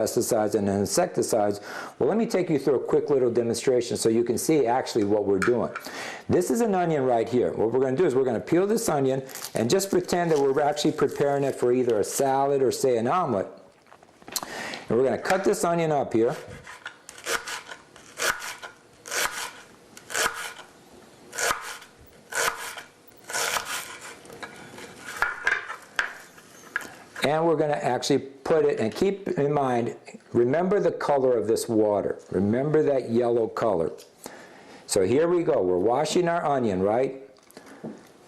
pesticides and insecticides. Well, let me take you through a quick little demonstration so you can see actually what we're doing. This is an onion right here. What we're going to do is we're going to peel this onion and just pretend that we're actually preparing it for either a salad or, say, an omelet. And we're going to cut this onion up here. And we're going to actually put it, and keep in mind, remember the color of this water. Remember that yellow color. So here we go. We're washing our onion, right?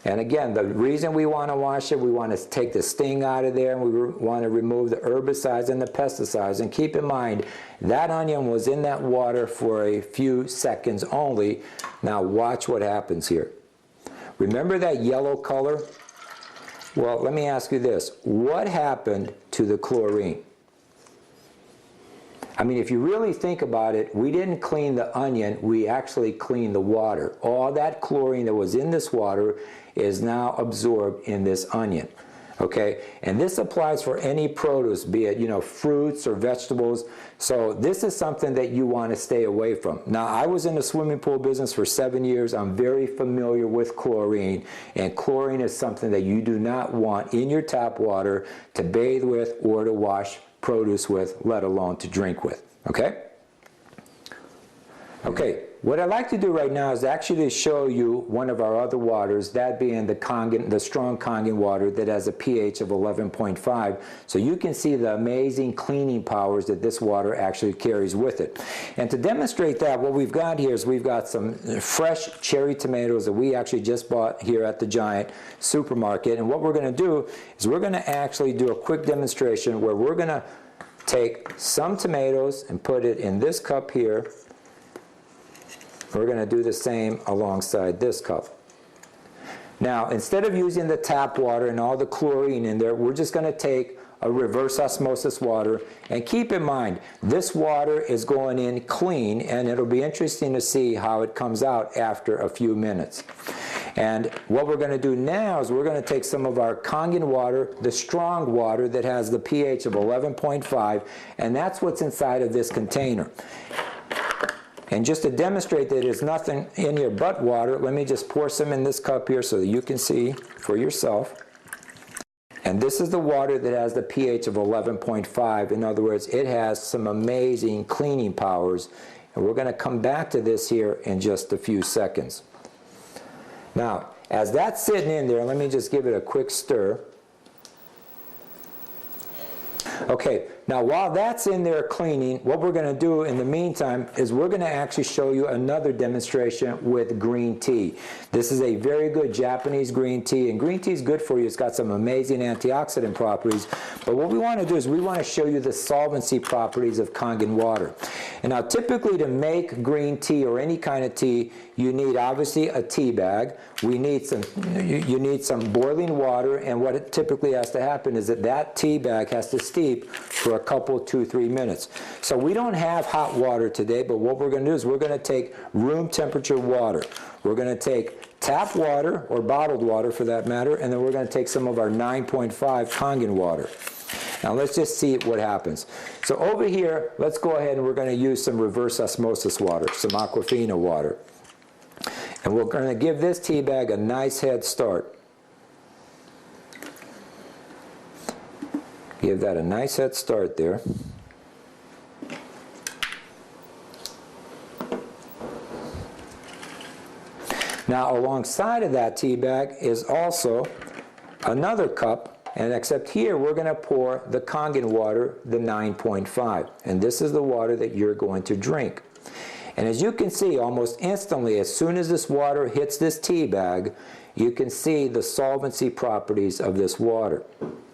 And again, the reason we want to wash it, we want to take the sting out of there, and we want to remove the herbicides and the pesticides. And keep in mind, that onion was in that water for a few seconds only. Now watch what happens here. Remember that yellow color? Well, let me ask you this. What happened to the chlorine? I mean, if you really think about it, we didn't clean the onion, we actually cleaned the water. All that chlorine that was in this water is now absorbed in this onion. Okay, and this applies for any produce, be it, fruits or vegetables. So this is something that you want to stay away from. Now, I was in the swimming pool business for 7 years. I'm very familiar with chlorine, and chlorine is something that you do not want in your tap water to bathe with or to wash produce with, let alone to drink with. Okay? Okay, what I'd like to do right now is actually show you one of our other waters, that being the strong Kangen water that has a pH of 11.5, so you can see the amazing cleaning powers that this water actually carries with it. And to demonstrate that, what we've got here is we've got some fresh cherry tomatoes that we actually just bought here at the Giant supermarket. And what we're going to do is we're going to actually do a quick demonstration where we're going to take some tomatoes and put it in this cup here. We're going to do the same alongside this cup. Now, instead of using the tap water and all the chlorine in there, we're just going to take a reverse osmosis water. And keep in mind, this water is going in clean, and it'll be interesting to see how it comes out after a few minutes. And what we're going to do now is we're going to take some of our Kangen water, the strong water that has the pH of 11.5, and that's what's inside of this container. And just to demonstrate that there's nothing in here but water, let me just pour some in this cup here so that you can see for yourself. And this is the water that has the pH of 11.5. In other words, it has some amazing cleaning powers. And we're going to come back to this here in just a few seconds. Now, as that's sitting in there, let me just give it a quick stir. Okay, now while that's in there cleaning, what we're going to do in the meantime is we're going to actually show you another demonstration with green tea. This is a very good Japanese green tea, and green tea is good for you. It's got some amazing antioxidant properties, but what we want to do is we want to show you the solvency properties of Kangen water. And now typically to make green tea or any kind of tea, you need obviously a tea bag. You need some boiling water, and what it typically has to happen is that tea bag has to steep for a couple, 2-3 minutes. So we don't have hot water today, but what we're going to do is we're going to take room temperature water. We're going to take tap water, or bottled water for that matter, and then we're going to take some of our 9.5 Kangen water. Now let's just see what happens. So over here, let's go ahead and we're going to use some reverse osmosis water, some Aquafina water. And we're going to give this tea bag a nice head start. Give that a nice head start there. Now alongside of that tea bag is also another cup, and except here we're going to pour the Kangen water, the 9.5. And this is the water that you're going to drink. And as you can see, almost instantly, as soon as this water hits this tea bag, you can see the solvency properties of this water.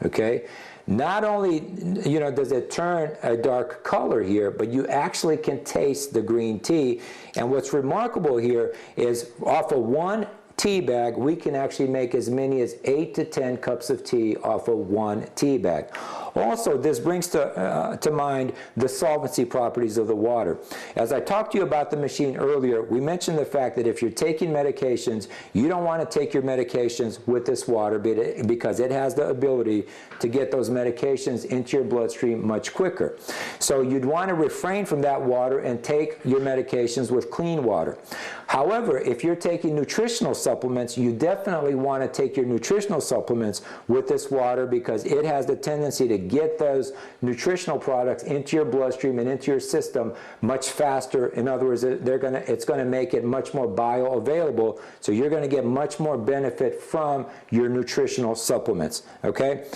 Okay? Not only does it turn a dark color here, but you actually can taste the green tea. And what's remarkable here is off of one tea bag, we can actually make as many as 8 to 10 cups of tea off of one tea bag. Also, this brings to mind the solvency properties of the water. As I talked to you about the machine earlier, we mentioned the fact that if you're taking medications, you don't want to take your medications with this water because it has the ability to get those medications into your bloodstream much quicker. So you'd want to refrain from that water and take your medications with clean water. However, if you're taking nutritional supplements, you definitely want to take your nutritional supplements with this water because it has the tendency to get those nutritional products into your bloodstream and into your system much faster. In other words, it's going to make it much more bioavailable, so you're going to get much more benefit from your nutritional supplements, okay?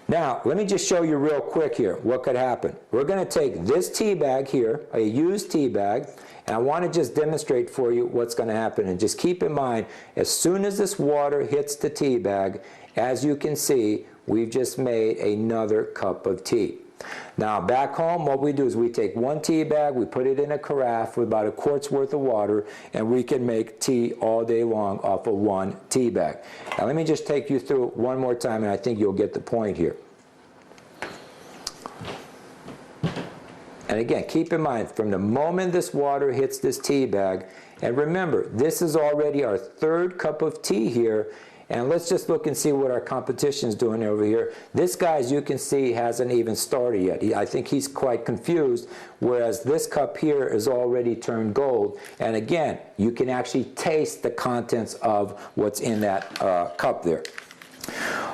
Now, let me just show you real quick here what could happen. We're going to take this tea bag here, a used tea bag, and I want to just demonstrate for you what's going to happen. And just keep in mind, as soon as this water hits the tea bag, as you can see, we've just made another cup of tea. Now, back home, what we do is we take one tea bag, we put it in a carafe with about a quart's worth of water, and we can make tea all day long off of one tea bag. Now, let me just take you through it one more time, and I think you'll get the point here. And again, keep in mind, from the moment this water hits this tea bag, and remember, this is already our third cup of tea here, and let's just look and see what our competition is doing over here. This guy, as you can see, hasn't even started yet. I think he's quite confused, whereas this cup here is already turned gold. And again, you can actually taste the contents of what's in that cup there.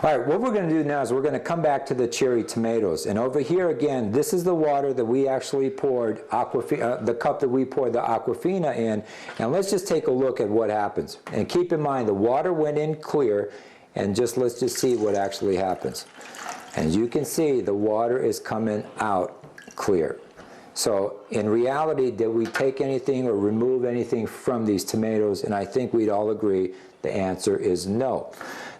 All right, what we're going to do now is we're going to come back to the cherry tomatoes. And over here again, this is the water that we actually poured, the cup that we poured the Aquafina in. And let's just take a look at what happens. And keep in mind, the water went in clear, and let's just see what actually happens. As you can see, the water is coming out clear. So in reality, did we take anything or remove anything from these tomatoes? And I think we'd all agree the answer is no.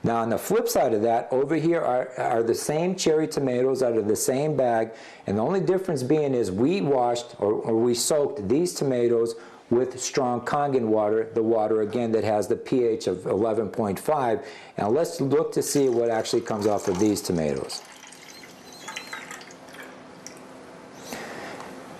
Now, on the flip side of that, over here are the same cherry tomatoes out of the same bag, and the only difference being is we washed or we soaked these tomatoes with strong Kangen water, the water again that has the pH of 11.5. Now let's look to see what actually comes off of these tomatoes.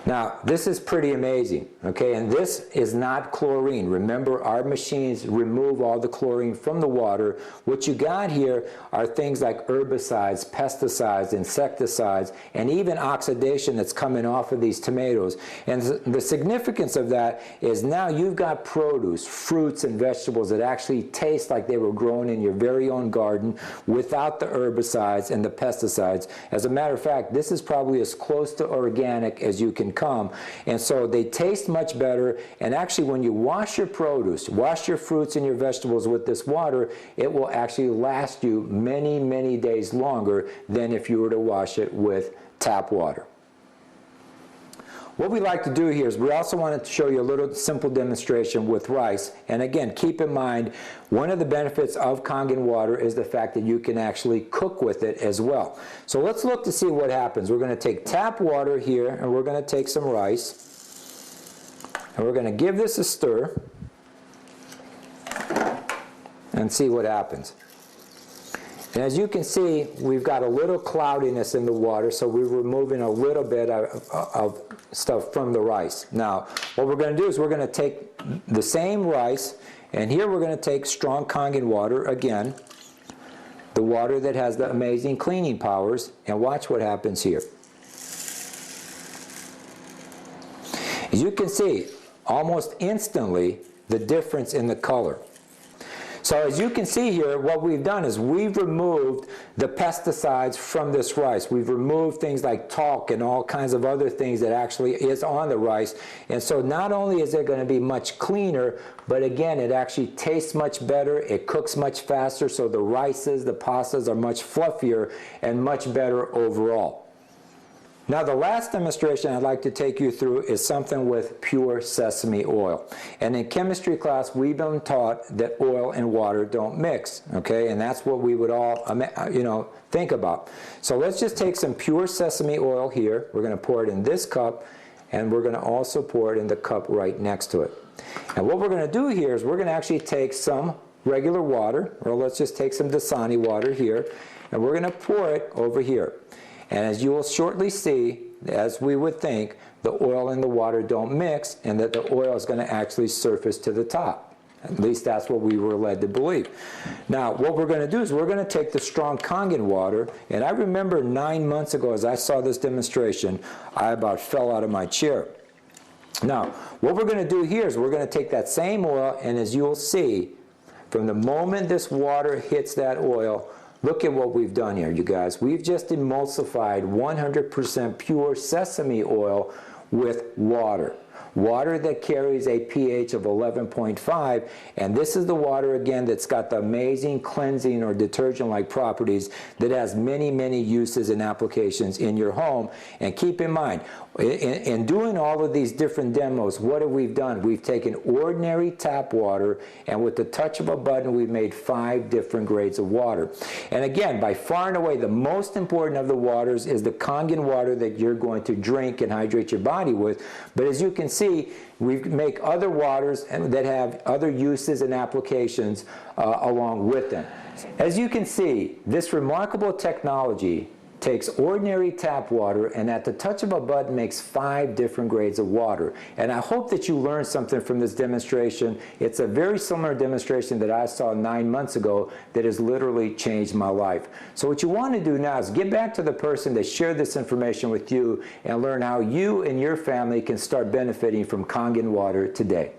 Now, this is pretty amazing, okay, and this is not chlorine. Remember, our machines remove all the chlorine from the water. What you got here are things like herbicides, pesticides, insecticides, and even oxidation that's coming off of these tomatoes. And the significance of that is now you've got produce, fruits, and vegetables that actually taste like they were grown in your very own garden without the herbicides and the pesticides. As a matter of fact, this is probably as close to organic as you can come. And so they taste much better, and actually when you wash your produce, wash your fruits and your vegetables with this water, it will actually last you many, many days longer than if you were to wash it with tap water. What we like to do here is we also wanted to show you a little simple demonstration with rice. And again, keep in mind, one of the benefits of Kangen water is the fact that you can actually cook with it as well. So let's look to see what happens. We're going to take tap water here, and we're going to take some rice. And we're going to give this a stir and see what happens. And as you can see, we've got a little cloudiness in the water, so we're removing a little bit of stuff from the rice. Now, what we're going to do is we're going to take the same rice, and here we're going to take strong Kangen water again, the water that has the amazing cleaning powers, and watch what happens here. As you can see, almost instantly, the difference in the color. So as you can see here, what we've done is we've removed the pesticides from this rice. We've removed things like talc and all kinds of other things that actually is on the rice. And so not only is it going to be much cleaner, but again, it actually tastes much better, it cooks much faster, so the rices, the pastas are much fluffier and much better overall. Now, the last demonstration I'd like to take you through is something with pure sesame oil. And in chemistry class, we've been taught that oil and water don't mix, okay? And that's what we would all, think about. So let's just take some pure sesame oil here. We're going to pour it in this cup, and we're going to also pour it in the cup right next to it. And what we're going to do here is we're going to actually take some regular water, or let's just take some Dasani water here, and we're going to pour it over here. And as you will shortly see, as we would think, the oil and the water don't mix, and that the oil is going to actually surface to the top. At least that's what we were led to believe. Now, what we're going to do is we're going to take the strong Kangen water, and I remember 9 months ago as I saw this demonstration, I about fell out of my chair. Now, what we're going to do here is we're going to take that same oil, and as you'll see, from the moment this water hits that oil, look at what we've done here, you guys. We've just emulsified 100% pure sesame oil with water. Water that carries a pH of 11.5, and this is the water again that's got the amazing cleansing or detergent-like properties that has many, many uses and applications in your home. And keep in mind, in doing all of these different demos, what have we done? We've taken ordinary tap water, and with the touch of a button, we've made 5 different grades of water. And again, by far and away, the most important of the waters is the Kangen water that you're going to drink and hydrate your body with. But as you can see, we make other waters that have other uses and applications along with them. As you can see, this remarkable technology takes ordinary tap water and at the touch of a button makes 5 different grades of water. And I hope that you learned something from this demonstration. It's a very similar demonstration that I saw 9 months ago that has literally changed my life. So what you want to do now is get back to the person that shared this information with you and learn how you and your family can start benefiting from Kangen water today.